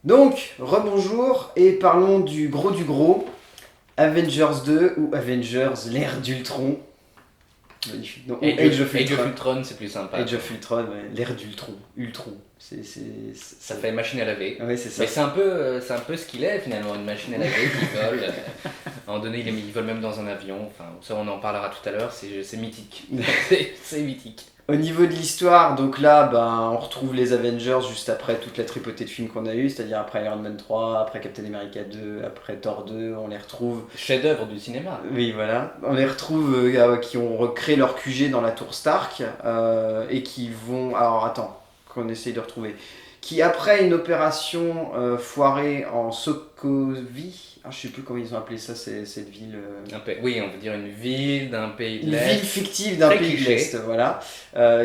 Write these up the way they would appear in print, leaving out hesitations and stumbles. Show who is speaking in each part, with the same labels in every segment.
Speaker 1: Donc, rebonjour et parlons du gros, Avengers 2 ou Avengers l'ère d'Ultron. Magnifique. Non, ou Age of
Speaker 2: Age of
Speaker 1: Ultron.
Speaker 2: Ultron, c'est plus sympa.
Speaker 1: Age of Ultron, ouais, l'ère d'Ultron. Ultron.
Speaker 2: Ça fait machine à laver.
Speaker 1: Ouais, c'est ça.
Speaker 2: Mais c'est un peu ce qu'il est finalement, une machine à laver qui vole. À un moment donné, il vole même dans un avion. Enfin, ça, on en parlera tout à l'heure. C'est mythique. C'est mythique.
Speaker 1: Au niveau de l'histoire, donc là, on retrouve les Avengers juste après toute la tripotée de films qu'on a eu, c'est-à-dire après Iron Man 3, après Captain America 2, après Thor 2, on les retrouve.
Speaker 2: Chef-d'œuvre du cinéma.
Speaker 1: Oui, voilà. On les retrouve qui ont recréé leur QG dans la tour Stark et qui vont. Alors attends, qu'on essaye de retrouver. Qui, après une opération foirée en Sokovie, je sais plus comment ils ont appelé ça, cette ville.
Speaker 2: Oui, on peut dire une ville d'un pays de
Speaker 1: Une
Speaker 2: l'Est.
Speaker 1: ville fictive d'un
Speaker 2: Très
Speaker 1: pays de
Speaker 2: cliché.
Speaker 1: l'Est, voilà.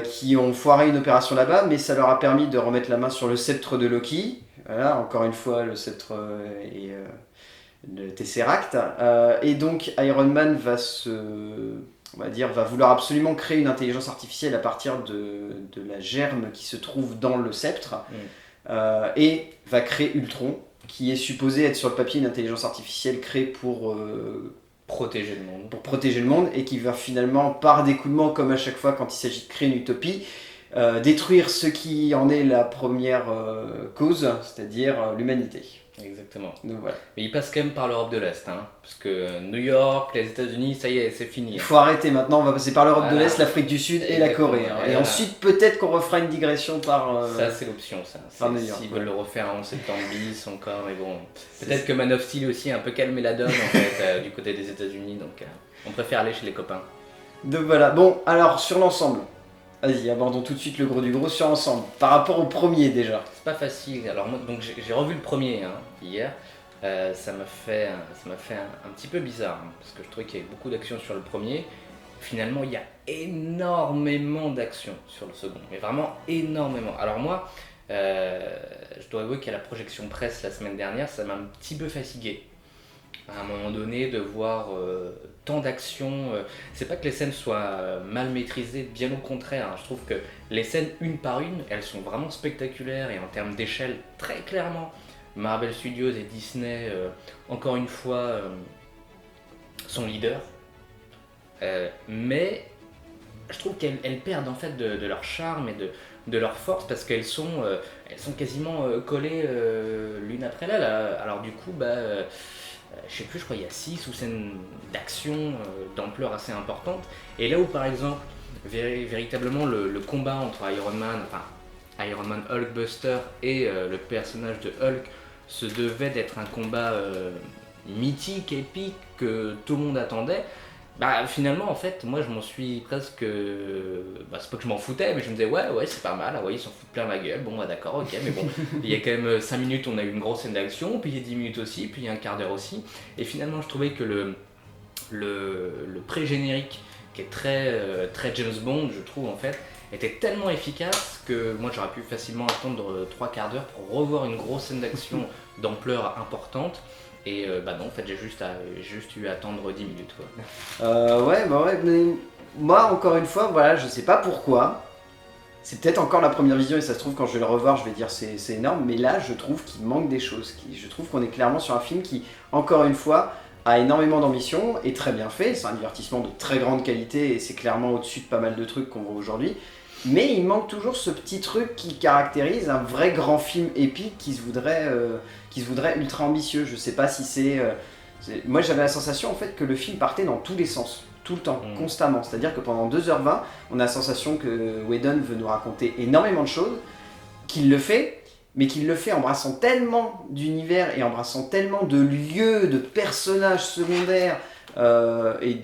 Speaker 1: Qui ont foiré une opération là-bas, mais ça leur a permis de remettre la main sur le sceptre de Loki. Voilà, encore une fois, le sceptre et le Tesseract. Et donc Iron Man va vouloir absolument créer une intelligence artificielle à partir de la germe qui se trouve dans le sceptre, et va créer Ultron, qui est supposé être sur le papier une intelligence artificielle créée
Speaker 2: Protéger le monde.
Speaker 1: pour protéger le monde, et qui va finalement, par découlement, comme à chaque fois quand il s'agit de créer une utopie, détruire ce qui en est la première cause, c'est-à-dire l'humanité.
Speaker 2: Exactement.
Speaker 1: Donc voilà.
Speaker 2: Mais il passe quand même par l'Europe de l'Est, hein, parce que New York, les États-Unis, ça y est, c'est fini.
Speaker 1: Il faut arrêter maintenant, on va passer par l'Europe de
Speaker 2: Voilà.
Speaker 1: l'Est, l'Afrique du Sud et la
Speaker 2: Exactement.
Speaker 1: Corée. Et
Speaker 2: Voilà.
Speaker 1: ensuite, peut-être qu'on refera une digression par.
Speaker 2: Ça, c'est l'option, ça.
Speaker 1: par New York,
Speaker 2: S'ils
Speaker 1: ouais.
Speaker 2: veulent le refaire en septembre bis encore, mais bon. Peut-être que Man of Steel aussi a un peu calmé la donne, en fait, du côté des États-Unis, donc on préfère aller chez les copains.
Speaker 1: Donc voilà. Bon, alors sur l'ensemble, vas-y, abordons tout de suite le gros du gros sur l'ensemble. Par rapport au premier déjà.
Speaker 2: C'est pas facile. Alors, moi, donc j'ai revu le premier hier. Ça m'a fait un petit peu bizarre, hein, parce que je trouvais qu'il y avait beaucoup d'action sur le premier. Finalement, il y a énormément d'action sur le second, mais vraiment énormément. Alors moi, je dois avouer qu'à la projection presse la semaine dernière, ça m'a un petit peu fatigué. À un moment donné, de voir tant d'action, c'est pas que les scènes soient mal maîtrisées, bien au contraire, hein. Je trouve que les scènes une par une, elles sont vraiment spectaculaires et en termes d'échelle, très clairement, Marvel Studios et Disney, encore une fois, sont leaders. Mais je trouve qu'elles perdent en fait de leur charme et de leur force parce elles sont quasiment collées l'une après l'autre. Alors du coup, je sais plus, je crois qu'il y a 6 ou 7 d'action d'ampleur assez importante. Et là où par exemple, véritablement le combat entre Iron Man Hulkbuster et le personnage de Hulk se devait d'être un combat mythique, épique, que tout le monde attendait. Finalement en fait moi je m'en suis presque, c'est pas que je m'en foutais, mais je me disais ouais c'est pas mal, ah ouais ils s'en foutent plein la gueule, bon d'accord ok, mais bon il y a quand même 5 minutes on a eu une grosse scène d'action, puis il y a 10 minutes aussi, puis il y a un quart d'heure aussi, et finalement je trouvais que le pré-générique qui est très James Bond, je trouve en fait, était tellement efficace que moi j'aurais pu facilement attendre 3 quarts d'heure pour revoir une grosse scène d'action d'ampleur importante. Et non, en fait, j'ai juste eu à attendre 10 minutes, quoi.
Speaker 1: Ouais, mais moi, encore une fois, voilà, je sais pas pourquoi. C'est peut-être encore la première vision, et ça se trouve, quand je vais le revoir, je vais dire c'est énorme, mais là, je trouve qu'il manque des choses. Je trouve qu'on est clairement sur un film qui, encore une fois, a énormément d'ambition, et très bien fait. C'est un divertissement de très grande qualité, et c'est clairement au-dessus de pas mal de trucs qu'on voit aujourd'hui. Mais il manque toujours ce petit truc qui caractérise un vrai grand film épique qui se voudrait ultra ambitieux. Je sais pas si moi j'avais la sensation en fait que le film partait dans tous les sens, tout le temps, constamment. C'est-à-dire que pendant 2h20, on a la sensation que Whedon veut nous raconter énormément de choses, qu'il le fait, mais qu'il le fait embrassant tellement d'univers et embrassant tellement de lieux, de personnages secondaires, et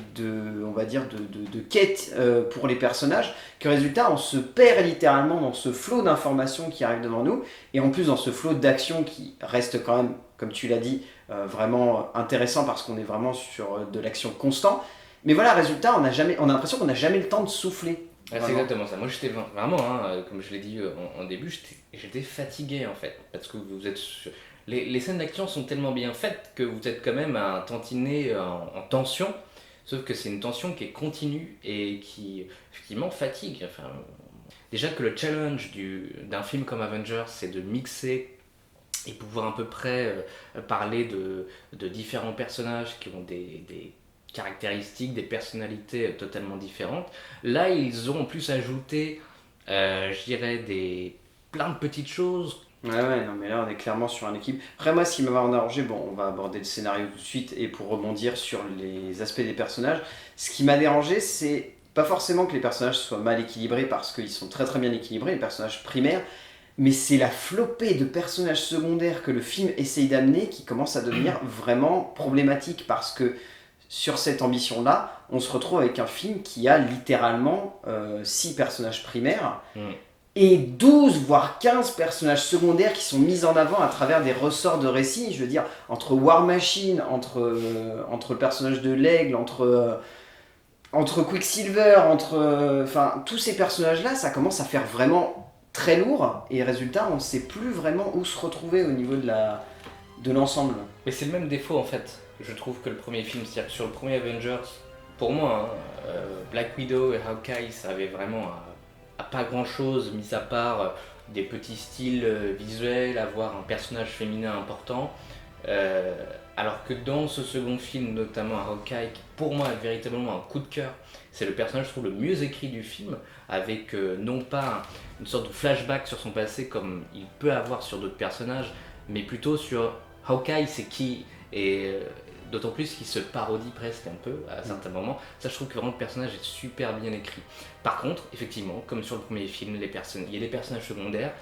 Speaker 1: on va dire, de quêtes pour les personnages, que résultat, on se perd littéralement dans ce flot d'informations qui arrive devant nous, et en plus dans ce flot d'action qui reste quand même, comme tu l'as dit, vraiment intéressant parce qu'on est vraiment sur de l'action constant. Mais voilà, résultat, on a l'impression qu'on n'a jamais le temps de souffler.
Speaker 2: C'est exactement ça. Moi, j'étais vraiment, comme je l'ai dit en début, j'étais fatigué en fait. Parce que les scènes d'action sont tellement bien faites que vous êtes quand même à un tantinet en tension. Sauf que c'est une tension qui est continue et qui, effectivement, fatigue. Déjà que le challenge d'un film comme Avengers, c'est de mixer et pouvoir à peu près parler de différents personnages qui ont des caractéristiques, des personnalités totalement différentes. Là, ils ont en plus ajouté, je dirais, plein de petites choses.
Speaker 1: Ouais, non, mais là, on est clairement sur un équipe. Après, moi, ce qui m'a arrangé, bon, on va aborder le scénario tout de suite, et pour rebondir sur les aspects des personnages, ce qui m'a dérangé, c'est pas forcément que les personnages soient mal équilibrés, parce qu'ils sont très très bien équilibrés, les personnages primaires, mais c'est la flopée de personnages secondaires que le film essaye d'amener qui commence à devenir vraiment problématique, parce que sur cette ambition-là, on se retrouve avec un film qui a littéralement 6 personnages primaires,
Speaker 2: Mm.
Speaker 1: et 12 voire 15 personnages secondaires qui sont mis en avant à travers des ressorts de récits. Je veux dire, entre War Machine, entre le personnage de l'aigle, entre Quicksilver, enfin, tous ces personnages-là, ça commence à faire vraiment très lourd, et résultat, on ne sait plus vraiment où se retrouver au niveau de l'ensemble.
Speaker 2: Mais c'est le même défaut en fait, je trouve, que le premier film. C'est-à-dire que sur le premier Avengers, pour moi, hein, Black Widow et Hawkeye, ça avait vraiment à pas grand-chose, mis à part des petits styles visuels, avoir un personnage féminin important. Euh, Alors que dans ce second film, notamment Hawkeye, qui pour moi est véritablement un coup de cœur, c'est le personnage, je trouve, le mieux écrit du film, avec non pas une sorte de flashback sur son passé comme il peut avoir sur d'autres personnages, mais plutôt sur Hawkeye, c'est qui, et d'autant plus qu'il se parodie presque un peu à certains moments. Ça, je trouve que vraiment le personnage est super bien écrit. Par contre, effectivement, comme sur le premier film, il y a des personnages secondaires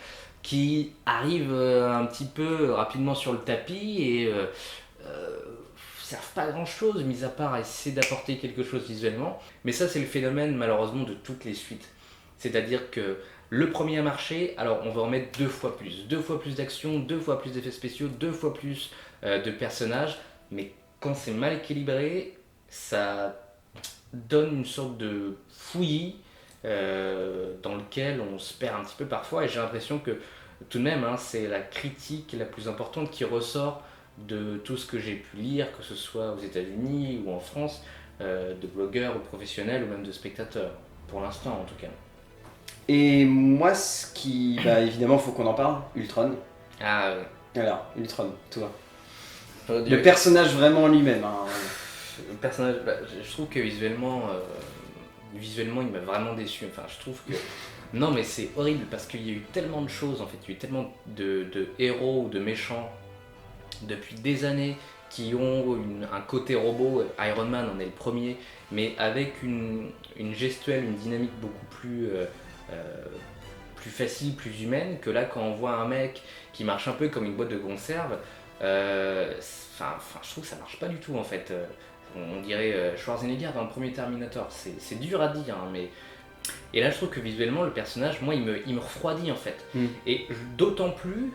Speaker 2: qui arrivent un petit peu rapidement sur le tapis et servent pas à grand chose, mis à part à essayer d'apporter quelque chose visuellement. Mais ça, c'est le phénomène malheureusement de toutes les suites. C'est-à-dire que le premier a marché, alors on va en mettre deux fois plus d'action, deux fois plus d'effets spéciaux, deux fois plus de personnages, mais quand c'est mal équilibré, ça donne une sorte de fouillis dans lequel on se perd un petit peu parfois, et j'ai l'impression que tout de même, hein, c'est la critique la plus importante qui ressort de tout ce que j'ai pu lire, que ce soit aux États-Unis ou en France, de blogueurs ou professionnels ou même de spectateurs, pour l'instant en tout cas.
Speaker 1: Et moi, ce qui... Bah, évidemment, faut qu'on en parle, Ultron.
Speaker 2: Ah,
Speaker 1: Alors, Ultron, toi.
Speaker 2: j'aurais dû-
Speaker 1: Le personnage vraiment en lui-même. Hein.
Speaker 2: le personnage, bah, je trouve que visuellement, il m'a vraiment déçu. Enfin, je trouve que non, mais c'est horrible parce qu'il y a eu tellement de choses en fait, il y a eu tellement de héros ou de méchants depuis des années qui ont un côté robot. Iron Man en est le premier, mais avec une gestuelle, une dynamique beaucoup euh, plus facile, plus humaine, que là quand on voit un mec qui marche un peu comme une boîte de conserve, je trouve que ça marche pas du tout en fait. On dirait Schwarzenegger dans le premier Terminator, c'est dur à dire, hein, mais... Et là je trouve que visuellement le personnage, moi il me refroidit en fait. Et d'autant plus,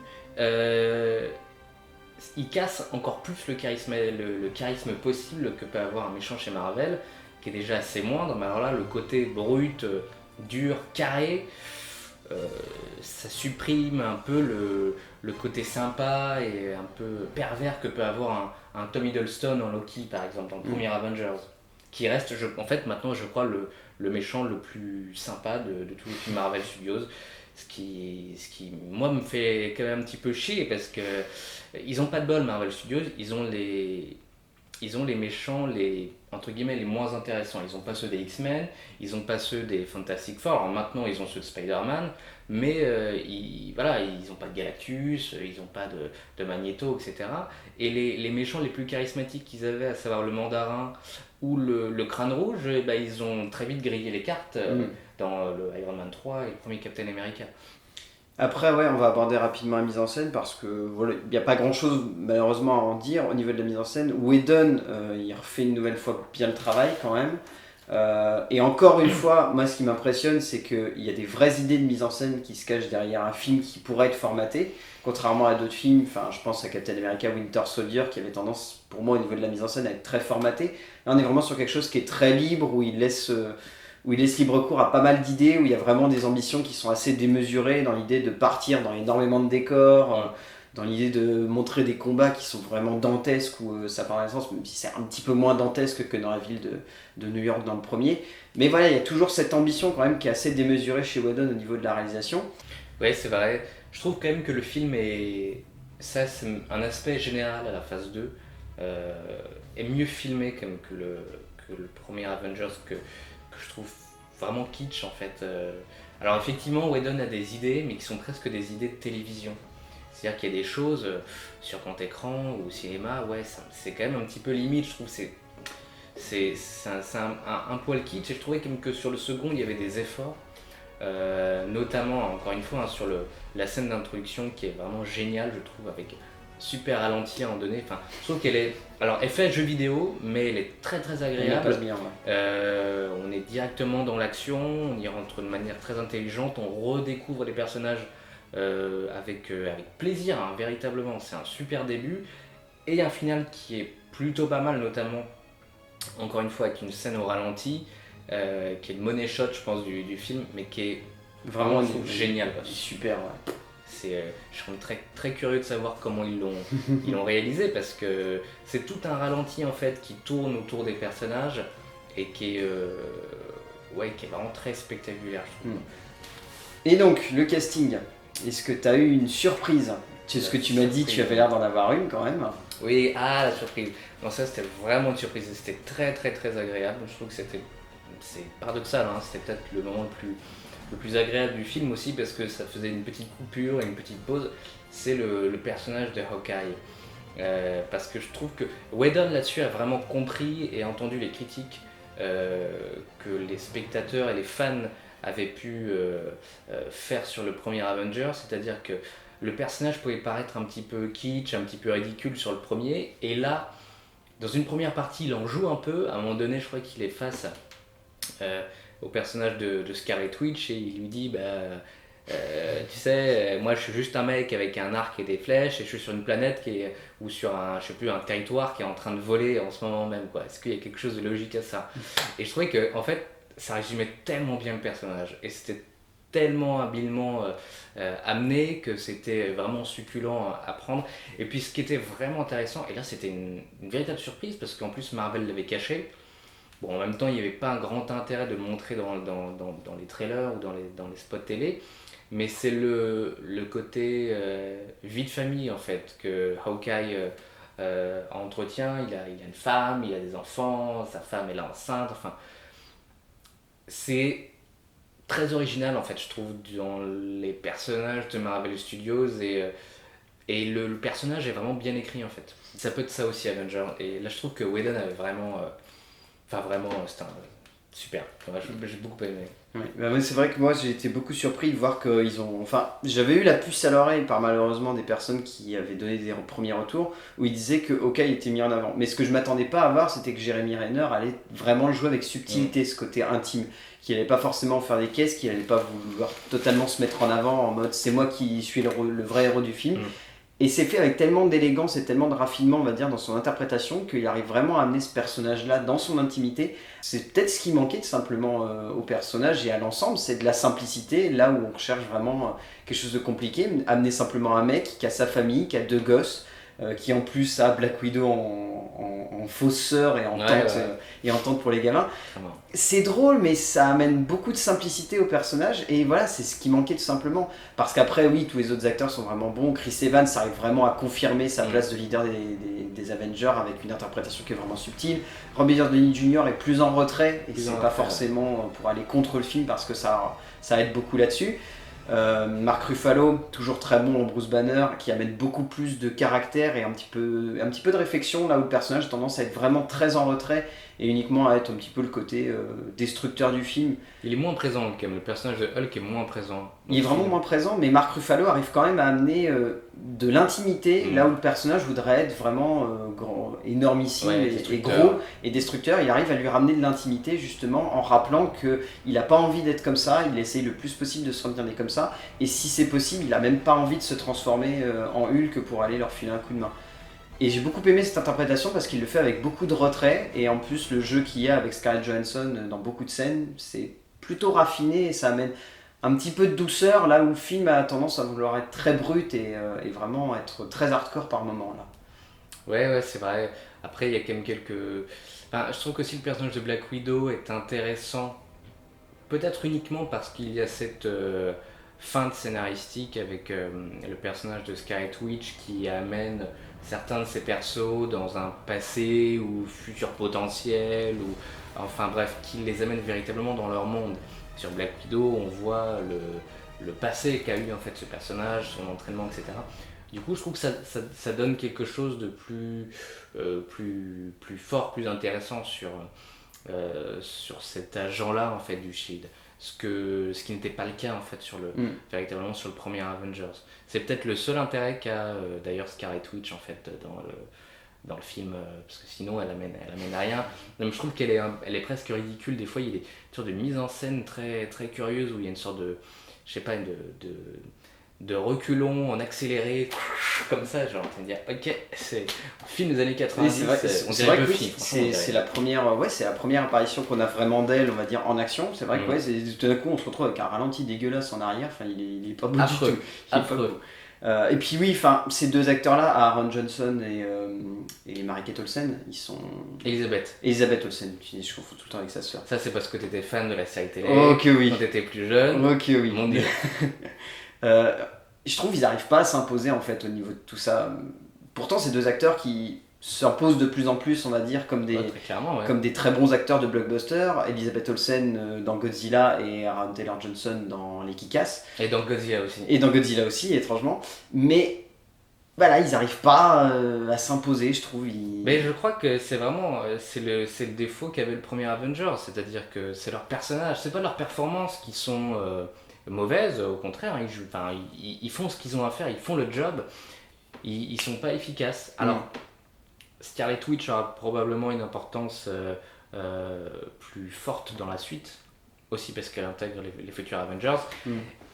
Speaker 2: il casse encore plus le charisme possible que peut avoir un méchant chez Marvel, qui est déjà assez moindre, mais alors là le côté brut, dur, carré, ça supprime un peu le côté sympa et un peu pervers que peut avoir un Tom Hiddleston en Loki par exemple, dans le premier Avengers, qui reste en fait maintenant je crois le méchant le plus sympa de tous les films Marvel Studios. Ce qui, moi, me fait quand même un petit peu chier parce que ils ont pas de bol, Marvel Studios. Ils ont les méchants, entre guillemets, les moins intéressants. Ils ont pas ceux des X-Men, ils ont pas ceux des Fantastic Four. Alors maintenant, ils ont ceux de Spider-Man, mais voilà, ils ont pas de Galactus, ils ont pas de Magneto, etc. Et les méchants les plus charismatiques qu'ils avaient, à savoir le Mandarin ou le Crâne Rouge, eh ben, ils ont très vite grillé les cartes dans le Iron Man 3 et le premier Captain America.
Speaker 1: Après, ouais, on va aborder rapidement la mise en scène parce que voilà, il n'y a pas grand chose malheureusement à en dire au niveau de la mise en scène. Whedon, il refait une nouvelle fois bien le travail quand même. Et encore une fois, moi ce qui m'impressionne, c'est qu'il y a des vraies idées de mise en scène qui se cachent derrière un film qui pourrait être formaté. Contrairement à d'autres films, enfin, je pense à Captain America Winter Soldier qui avait tendance, pour moi, au niveau de la mise en scène, à être très formaté. Là, on est vraiment sur quelque chose qui est très libre, où il laisse libre cours à pas mal d'idées, où il y a vraiment des ambitions qui sont assez démesurées dans l'idée de partir dans énormément de décors, dans l'idée de montrer des combats qui sont vraiment dantesques, où ça part d'essence, même si c'est un petit peu moins dantesque que dans la ville de New York dans le premier. Mais voilà, il y a toujours cette ambition quand même qui est assez démesurée chez Whedon au niveau de la réalisation.
Speaker 2: Ouais, c'est vrai. Je trouve quand même que le film ça c'est un aspect général à la phase 2, est mieux filmé que le premier Avengers que je trouve vraiment kitsch en fait. Alors effectivement, Whedon a des idées, mais qui sont presque des idées de télévision. C'est-à-dire qu'il y a des choses sur grand écran ou au cinéma, ouais, c'est quand même un petit peu limite, je trouve. C'est un poil kitsch, et je trouvais même que sur le second, il y avait des efforts. Notamment, encore une fois, hein, sur la scène d'introduction qui est vraiment géniale, je trouve, avec super ralenti à un moment donné. Enfin, je trouve qu'elle est. Alors, elle fait jeu vidéo, mais elle est très très agréable.
Speaker 1: passe bien, ouais.
Speaker 2: On est directement dans l'action, on y rentre de manière très intelligente, on redécouvre les personnages avec plaisir, hein, véritablement. C'est un super début et un final qui est plutôt pas mal, notamment, encore une fois, avec une scène au ralenti. Qui est le money shot, je pense, du film, mais qui est vraiment génial.
Speaker 1: Super, ouais.
Speaker 2: Je suis très, très curieux de savoir comment ils l'ont réalisé, parce que c'est tout un ralenti en fait qui tourne autour des personnages et qui est vraiment très spectaculaire, je trouve.
Speaker 1: Et donc, le casting, est-ce que tu as eu une surprise? C'est ce que tu m'as dit, tu avais l'air d'en avoir une quand même.
Speaker 2: Oui, la surprise. Non, ça c'était vraiment une surprise, c'était très très très agréable. Je trouve que c'est paradoxal, hein, c'était peut-être le moment le plus agréable du film aussi, parce que ça faisait une petite coupure et une petite pause. C'est le personnage de Hawkeye. Parce que je trouve que Whedon là-dessus a vraiment compris et entendu les critiques que les spectateurs et les fans avaient pu faire sur le premier Avenger, c'est-à-dire que le personnage pouvait paraître un petit peu kitsch, un petit peu ridicule sur le premier, et là, dans une première partie, il en joue un peu. À un moment donné, je crois qu'il est face au personnage de Scarlet Witch, et il lui dit tu sais, moi je suis juste un mec avec un arc et des flèches, et je suis sur une planète ou sur un territoire qui est en train de voler en ce moment même, quoi. Est-ce qu'il y a quelque chose de logique à ça? Et je trouvais que en fait ça résumait tellement bien le personnage, et c'était tellement habilement amené, que c'était vraiment succulent à prendre. Et puis ce qui était vraiment intéressant, et là c'était une véritable surprise, parce qu'en plus Marvel l'avait caché. Bon, en même temps, il n'y avait pas un grand intérêt de le montrer dans les trailers ou dans les spots télé, mais c'est le côté vie de famille en fait que Hawkeye entretient. Il a une femme, il a des enfants, sa femme est là enceinte, enfin c'est très original en fait, je trouve, dans les personnages de Marvel Studios, et le personnage est vraiment bien écrit en fait. Ça peut être ça aussi, Avenger, et là je trouve que Whedon avait vraiment vraiment, c'était super. J'ai beaucoup aimé.
Speaker 1: Oui. Bah, c'est vrai que moi j'ai été beaucoup surpris de voir qu'ils ont. Enfin, j'avais eu la puce à l'oreille par malheureusement des personnes qui avaient donné des premiers retours où ils disaient que Hawkeye était mis en avant. Mais ce que je m'attendais pas à voir, c'était que Jeremy Renner allait vraiment le jouer avec subtilité, ce côté intime. Qu'il allait pas forcément faire des caisses, qu'il allait pas vouloir totalement se mettre en avant en mode c'est moi qui suis le vrai héros du film. Et c'est fait avec tellement d'élégance et tellement de raffinement, on va dire, dans son interprétation, qu'il arrive vraiment à amener ce personnage-là dans son intimité. C'est peut-être ce qui manquait tout simplement au personnage et à l'ensemble, c'est de la simplicité, là où on recherche vraiment quelque chose de compliqué. Amener simplement un mec qui a sa famille, qui a 2 gosses, qui en plus a Black Widow en fausse sœur et en tante, et en tante pour les gamins. C'est drôle, mais ça amène beaucoup de simplicité au personnage, et voilà, c'est ce qui manquait tout simplement. Parce qu'après, oui, tous les autres acteurs sont vraiment bons. Chris Evans arrive vraiment à confirmer sa place de leader des Avengers avec une interprétation qui est vraiment subtile. Robert Downey Jr. est plus en retrait, et c'est pas forcément pour aller contre le film, parce que ça aide beaucoup là-dessus. Mark Ruffalo, toujours très bon en Bruce Banner, qui amène beaucoup plus de caractère et un petit peu de réflexion, là où le personnage a tendance à être vraiment très en retrait et uniquement à être un petit peu le côté destructeur du film.
Speaker 2: Il est moins présent quand même, le personnage de Hulk est moins présent.
Speaker 1: Il est vraiment moins présent, mais Mark Ruffalo arrive quand même à amener de l'intimité, là où le personnage voudrait être vraiment énormissime et gros et destructeur. Il arrive à lui ramener de l'intimité justement en rappelant qu'il n'a pas envie d'être comme ça, il essaye le plus possible de se regarder comme ça, et si c'est possible, il n'a même pas envie de se transformer en Hulk pour aller leur filer un coup de main. Et j'ai beaucoup aimé cette interprétation parce qu'il le fait avec beaucoup de retrait, et en plus le jeu qu'il y a avec Scarlett Johansson dans beaucoup de scènes, c'est plutôt raffiné et ça amène un petit peu de douceur là où le film a tendance à vouloir être très brut et vraiment être très hardcore par moments là.
Speaker 2: Ouais, c'est vrai. Après, il y a quand même quelques. Enfin, je trouve qu'aussi le personnage de Black Widow est intéressant, peut-être uniquement parce qu'il y a cette feinte scénaristique avec le personnage de Scarlet Witch qui amène certains de ses persos dans un passé ou futur potentiel, ou enfin bref, qui les amène véritablement dans leur monde. Sur Black Widow, on voit le passé qu'a eu en fait ce personnage, son entraînement, etc. Du coup, je trouve que ça donne quelque chose de plus fort, plus intéressant sur cet agent-là en fait du Shield. Ce qui n'était pas le cas en fait véritablement sur le premier Avengers. C'est peut-être le seul intérêt qu'a d'ailleurs Scarlet Witch en fait dans le film, parce que sinon elle amène à rien. Donc, je trouve elle est presque ridicule. Des fois, il y a une sorte de mise en scène très, très curieuse où il y a une sorte de, je sais pas, de reculons en accéléré, comme ça, genre, on dire, ok, c'est un film des années 90,
Speaker 1: c'est vrai,
Speaker 2: on
Speaker 1: c'est
Speaker 2: dirait
Speaker 1: vrai que
Speaker 2: Buffy,
Speaker 1: oui, c'est la première apparition qu'on a vraiment d'elle, on va dire, en action. C'est vrai que tout d'un coup, on se retrouve avec un ralenti dégueulasse en arrière, enfin, il est pas beau
Speaker 2: affreux,
Speaker 1: du tout.
Speaker 2: affreux.
Speaker 1: Et puis oui, ces deux acteurs-là, Aaron Johnson et Mary-Kate Olsen, ils sont... Elisabeth Olsen, je confonds tout le temps avec sa sœur.
Speaker 2: Ça, c'est parce que t'étais fan de la série télé,
Speaker 1: oui.
Speaker 2: Quand t'étais plus jeune.
Speaker 1: Ok, oui.
Speaker 2: Mon Dieu.
Speaker 1: Je trouve qu'ils n'arrivent pas à s'imposer en fait au niveau de tout ça. Pourtant, ces deux acteurs qui s'imposent de plus en plus, on va dire, comme des très bons acteurs de blockbuster. Elisabeth Olsen dans Godzilla et Aaron Taylor Johnson dans Les Kick-Ass.
Speaker 2: Et dans Godzilla aussi.
Speaker 1: Étrangement. Mais voilà, ils n'arrivent pas à s'imposer, je trouve.
Speaker 2: Mais je crois que c'est vraiment c'est le défaut qu'avait le premier Avengers, c'est-à-dire que c'est leurs personnages, c'est pas leurs performances qui sont mauvaises, au contraire, ils font ce qu'ils ont à faire, ils font le job, ils sont pas efficaces. Alors, Scarlet Witch aura probablement une importance plus forte dans la suite, aussi parce qu'elle intègre les futurs Avengers,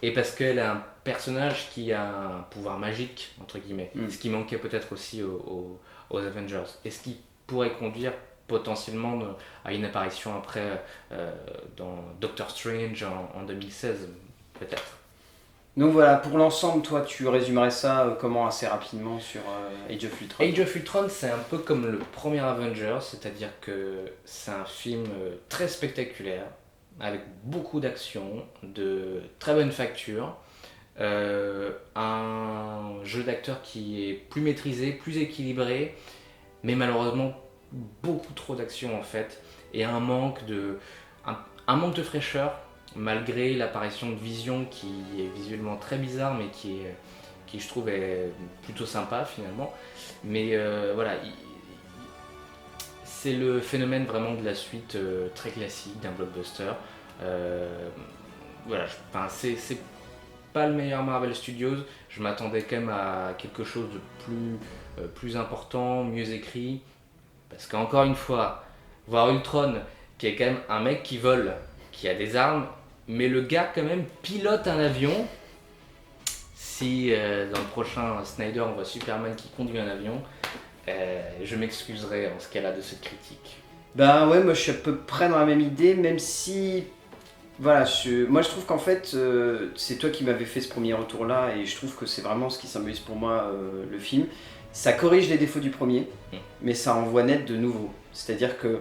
Speaker 2: et parce qu'elle est un personnage qui a un pouvoir magique, entre guillemets, ce qui manquait peut-être aussi aux Avengers, et ce qui pourrait conduire potentiellement à une apparition après dans Doctor Strange en 2016, peut-être.
Speaker 1: Donc voilà, pour l'ensemble, toi, tu résumerais ça comment assez rapidement sur Age of Ultron?
Speaker 2: Age of Ultron, c'est un peu comme le premier Avengers, c'est-à-dire que c'est un film très spectaculaire, avec beaucoup d'action, de très bonne facture, un jeu d'acteur qui est plus maîtrisé, plus équilibré, mais malheureusement beaucoup trop d'action en fait, et un manque de fraîcheur, malgré l'apparition de Vision qui est visuellement très bizarre, mais qui je trouve est plutôt sympa finalement. Mais voilà, c'est le phénomène vraiment de la suite très classique d'un blockbuster. Voilà, c'est pas le meilleur Marvel Studios, je m'attendais quand même à quelque chose de plus important, mieux écrit, parce qu'encore une fois, voir Ultron, qui est quand même un mec qui vole, qui a des armes, mais le gars quand même pilote un avion. Si dans le prochain Snyder on voit Superman qui conduit un avion, je m'excuserai en ce cas-là de cette critique.
Speaker 1: Bah ouais, moi je suis à peu près dans la même idée, même si... Voilà, moi je trouve qu'en fait, c'est toi qui m'avais fait ce premier retour-là, et je trouve que c'est vraiment ce qui symbolise pour moi le film. Ça corrige les défauts du premier, mais ça envoie net de nouveau. C'est-à-dire que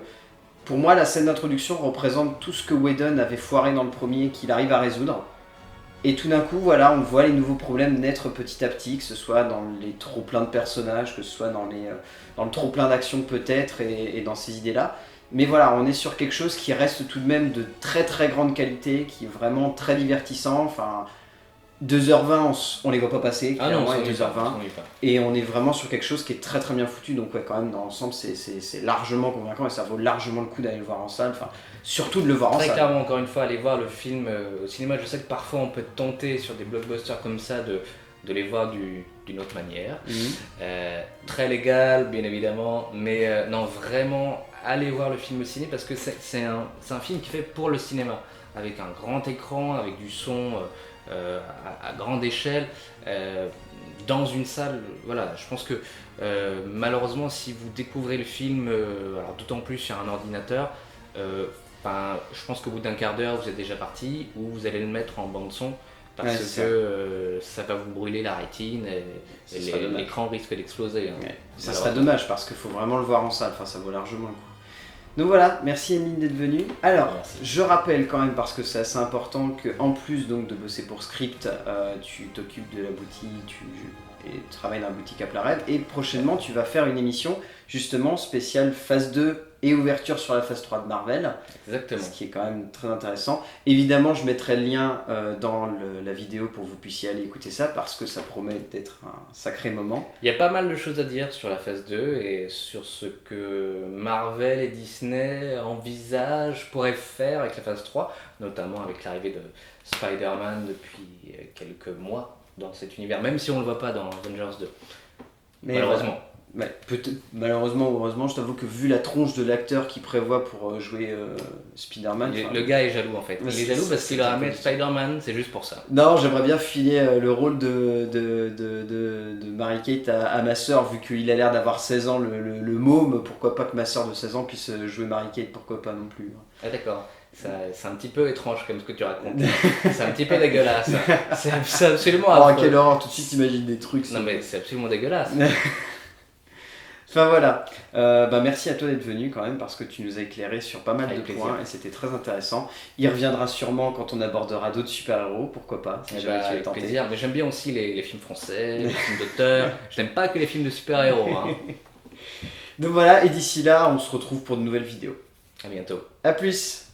Speaker 1: pour moi, la scène d'introduction représente tout ce que Whedon avait foiré dans le premier, qu'il arrive à résoudre. Et tout d'un coup, voilà, on voit les nouveaux problèmes naître petit à petit, que ce soit dans les trop-pleins de personnages, que ce soit dans le trop-plein d'actions peut-être, et dans ces idées-là. Mais voilà, on est sur quelque chose qui reste tout de même de très très grande qualité, qui est vraiment très divertissant. Enfin, 2h20, on les voit pas passer, clairement, 2h20. Et on est vraiment sur quelque chose qui est très très bien foutu. Donc ouais, quand même, dans l'ensemble, c'est largement convaincant et ça vaut largement le coup d'aller le voir en salle. Enfin, surtout de le voir en salle.
Speaker 2: Très clairement, encore une fois, aller voir le film au cinéma. Je sais que parfois on peut tenter sur des blockbusters comme ça de les voir d'une autre manière. Très légal, bien évidemment, mais non, vraiment, allez voir le film au ciné parce que c'est un film qui est fait pour le cinéma, avec un grand écran, avec du son à grande échelle, dans une salle. Voilà, je pense que malheureusement, si vous découvrez le film, alors d'autant plus sur un ordinateur, je pense qu'au bout d'un quart d'heure, vous êtes déjà parti, ou vous allez le mettre en bande son, parce que ça va vous brûler la rétine et l'écran risque d'exploser.
Speaker 1: Ça serait dommage parce qu'il faut vraiment le voir en salle, enfin, ça vaut largement le coup. Donc voilà, merci Emeline d'être venue. Alors,
Speaker 2: Merci.
Speaker 1: je rappelle quand même, parce que c'est assez important, qu'en plus donc, de bosser pour Script, tu t'occupes de la boutique, et travailles dans la boutique à Plared, et prochainement tu vas faire une émission justement spéciale phase 2 et ouverture sur la phase 3 de Marvel,
Speaker 2: Exactement.
Speaker 1: ce qui est quand même très intéressant. Évidemment, je mettrai le lien dans la vidéo pour que vous puissiez aller écouter ça, parce que ça promet d'être un sacré moment.
Speaker 2: Il y a pas mal de choses à dire sur la phase 2 et sur ce que Marvel et Disney envisagent, pourraient faire avec la phase 3, notamment avec l'arrivée de Spider-Man depuis quelques mois dans cet univers, même si on ne le voit pas dans Avengers 2.
Speaker 1: Mais
Speaker 2: Malheureusement.
Speaker 1: Ouais, malheureusement ou heureusement, je t'avoue que vu la tronche de l'acteur qu'il prévoit pour jouer Spider-Man...
Speaker 2: Le gars est jaloux en fait.
Speaker 1: Ouais,
Speaker 2: Il est jaloux parce qu'il a mis
Speaker 1: c'est
Speaker 2: Spider-Man, c'est juste pour ça.
Speaker 1: Non, j'aimerais bien filer le rôle de Mary-Kate à ma soeur, vu qu'il a l'air d'avoir 16 ans, le môme. Pourquoi pas que ma soeur de 16 ans puisse jouer Mary-Kate, pourquoi pas non plus.
Speaker 2: Ah d'accord. C'est un petit peu étrange comme ce que tu racontes. C'est un petit peu dégueulasse. C'est absolument
Speaker 1: Oh,
Speaker 2: affreux.
Speaker 1: quelle horreur, tout de suite imagine des trucs.
Speaker 2: Non mais c'est absolument dégueulasse.
Speaker 1: Enfin voilà, merci à toi d'être venu quand même, parce que tu nous as éclairé sur pas mal
Speaker 2: Avec
Speaker 1: de
Speaker 2: plaisir.
Speaker 1: points et c'était très intéressant. Il reviendra sûrement quand on abordera d'autres super-héros, pourquoi pas, si jamais tu es
Speaker 2: Avec
Speaker 1: tenté.
Speaker 2: plaisir, mais j'aime bien aussi les films français, les films d'auteur. Je n'aime pas que les films de super-héros. Hein.
Speaker 1: Donc voilà, et d'ici là, on se retrouve pour de nouvelles vidéos.
Speaker 2: À bientôt.
Speaker 1: A plus.